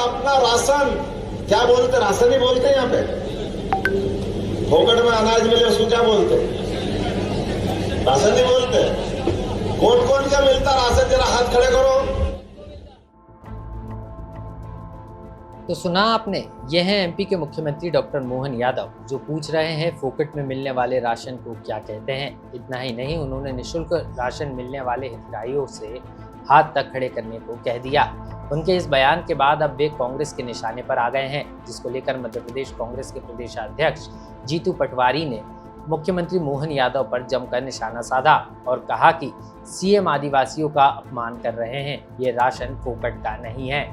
अपना राशन, क्या बोलते, राशन ही बोलते हैं यहाँ पे, फोकट में अनाज मिले उसको क्या बोलते, राशन ही बोलते। कौन कौन का मिलता राशन, जरा हाथ खड़े करो। तो सुना आपने, ये हैं एमपी के मुख्यमंत्री डॉक्टर मोहन यादव, जो पूछ रहे हैं फोकट में मिलने वाले राशन को क्या कहते हैं। इतना ही नहीं, उन्होंने निःशुल्क राशन मिलने वाले हितग्राहियों से हाथ तक खड़े करने को कह दिया। उनके इस बयान के बाद अब वे कांग्रेस के निशाने पर आ गए हैं, जिसको लेकर मध्य प्रदेश कांग्रेस के प्रदेशाध्यक्ष जीतू पटवारी ने मुख्यमंत्री मोहन यादव पर जमकर निशाना साधा और कहा कि सीएम आदिवासियों का अपमान कर रहे हैं, ये राशन फोकट का नहीं है।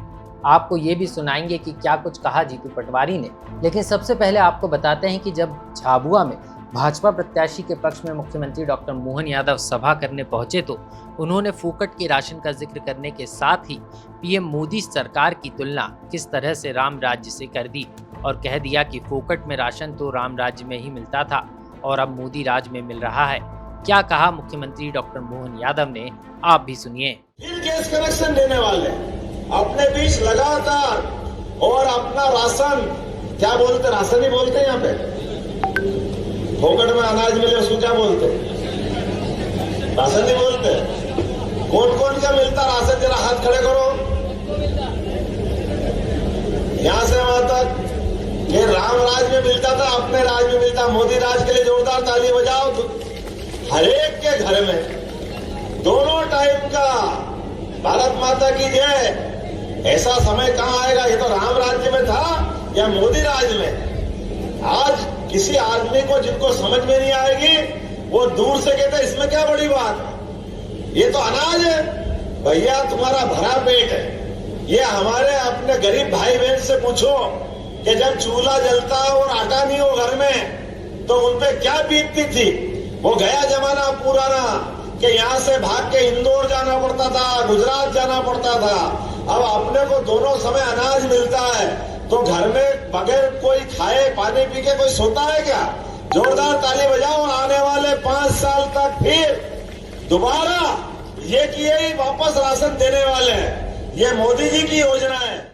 आपको ये भी सुनाएंगे कि क्या कुछ कहा जीतू पटवारी ने, लेकिन सबसे पहले आपको बताते हैं कि जब झाबुआ में भाजपा प्रत्याशी के पक्ष में मुख्यमंत्री डॉक्टर मोहन यादव सभा करने पहुंचे तो उन्होंने फोकट के राशन का जिक्र करने के साथ ही पीएम मोदी सरकार की तुलना किस तरह से राम राज्य से कर दी और कह दिया कि फोकट में राशन तो राम राज्य में ही मिलता था और अब मोदी राज में मिल रहा है। क्या कहा मुख्यमंत्री डॉक्टर मोहन यादव ने, आप भी सुनिए। गैस कनेक्शन देने वाले अपने बीच लगातार, और अपना राशन, क्या बोलते, राशन ही बोलते हैं यहाँ पे, फोकट में अनाज मिले उसको क्या बोलते, राशन ही बोलते। कौन कौन का मिलता राशन, जरा हाथ खड़े करो। यहां से वहां तक ये राम राज में मिलता था, अपने राज में मिलता। मोदी राज के लिए जोरदार ताली बजाओ। हर एक के घर में दोनों टाइम का भारत माता की जय। ऐसा समय कहां आएगा, ये तो राम राज्य में था या मोदी राज में। आज किसी आदमी को जिनको समझ में नहीं आएगी, वो दूर से कहते इसमें क्या बड़ी बात है, ये तो अनाज है भैया, तुम्हारा भरा पेट है। ये हमारे अपने गरीब भाई बहन से पूछो कि जब चूल्हा जलता और आटा नहीं हो घर में तो उनपे क्या बीतती थी। वो गया जमाना पुराना कि यहाँ से भाग के इंदौर जाना पड़ता था, गुजरात जाना पड़ता था। अब अपने को दोनों समय अनाज मिलता है, तो घर में बगैर कोई खाए पानी पी के कोई सोता है क्या। जोरदार ताली बजाओ। आने वाले 5 साल तक फिर दोबारा ये कि यही वापस राशन देने वाले हैं, ये मोदी जी की योजना है।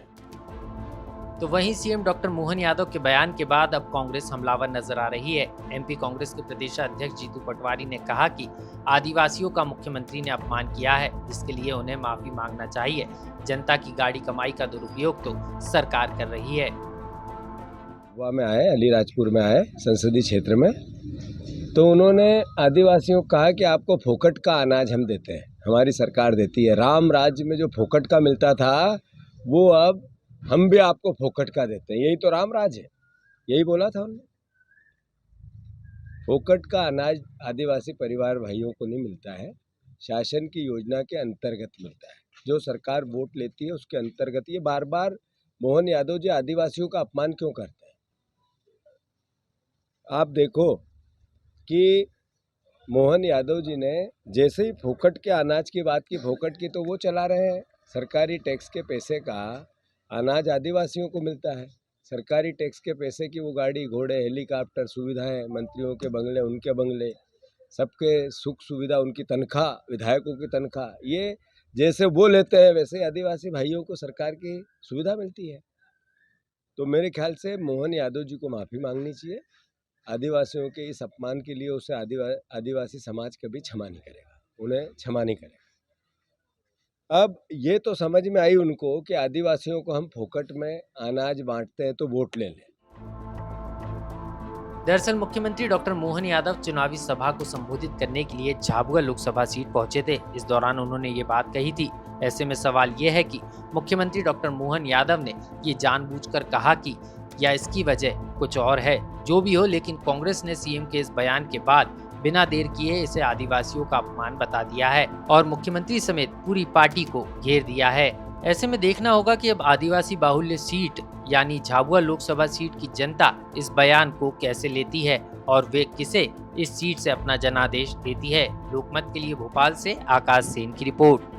तो वहीं सीएम डॉक्टर मोहन यादव के बयान के बाद अब कांग्रेस हमलावर नजर आ रही है। एमपी कांग्रेस के प्रदेशाध्यक्ष जीतू पटवारी ने कहा कि आदिवासियों का मुख्यमंत्री ने अपमान किया है, जिसके लिए उन्हें माफी मांगना चाहिए। जनता की गाड़ी कमाई का दुरुपयोग तो सरकार कर रही है। गोवा में आए, अलीराजपुर में आए, संसदीय क्षेत्र में, तो उन्होंने आदिवासियों को कहा कि आपको फोकट का अनाज हम देते हैं, हमारी सरकार देती है। राम राज्य में जो फोकट का मिलता था वो अब हम भी आपको फोकट का देते हैं, यही तो राम राज है, यही बोला था उन्होंने। फोकट का अनाज आदिवासी परिवार भाइयों को नहीं मिलता है, शासन की योजना के अंतर्गत मिलता है। जो सरकार वोट लेती है उसके अंतर्गत। ये बार बार मोहन यादव जी आदिवासियों का अपमान क्यों करते हैं। आप देखो कि मोहन यादव जी ने जैसे ही फोकट के अनाज की बात की, फोकट की, तो वो चला रहे हैं। सरकारी टैक्स के पैसे का अनाज आदिवासियों को मिलता है, सरकारी टैक्स के पैसे की वो गाड़ी घोड़े हेलीकॉप्टर सुविधाएं, मंत्रियों के बंगले उनके बंगले, सबके सुख सुविधा, उनकी तनख्वाह, विधायकों की तनख्वाह, ये जैसे वो लेते हैं वैसे आदिवासी भाइयों को सरकार की सुविधा मिलती है। तो मेरे ख्याल से मोहन यादव जी को माफ़ी मांगनी चाहिए। आदिवासियों के इस अपमान के लिए उसे आदिवासी समाज कभी क्षमा नहीं करेगा, उन्हें क्षमा नहीं करेगा। अब ये तो समझ में आई उनको कि आदिवासियों को हम फोकट में अनाज बांटते हैं तो वोट ले लें। दरअसल मुख्यमंत्री डॉक्टर मोहन यादव चुनावी सभा को संबोधित करने के लिए झाबुआ लोकसभा सीट पहुंचे थे। इस दौरान उन्होंने ये बात कही थी। ऐसे में सवाल ये है कि मुख्यमंत्री डॉक्टर मोहन यादव ने ये जानबूझकर कहा कि या इसकी वजह कुछ और है। जो भी हो, लेकिन कांग्रेस ने सीएम के इस बयान के बाद बिना देर किए इसे आदिवासियों का अपमान बता दिया है और मुख्यमंत्री समेत पूरी पार्टी को घेर दिया है। ऐसे में देखना होगा कि अब आदिवासी बाहुल्य सीट यानी झाबुआ लोकसभा सीट की जनता इस बयान को कैसे लेती है और वे किसे इस सीट से अपना जनादेश देती है। लोकमत के लिए भोपाल से आकाश सेन की रिपोर्ट।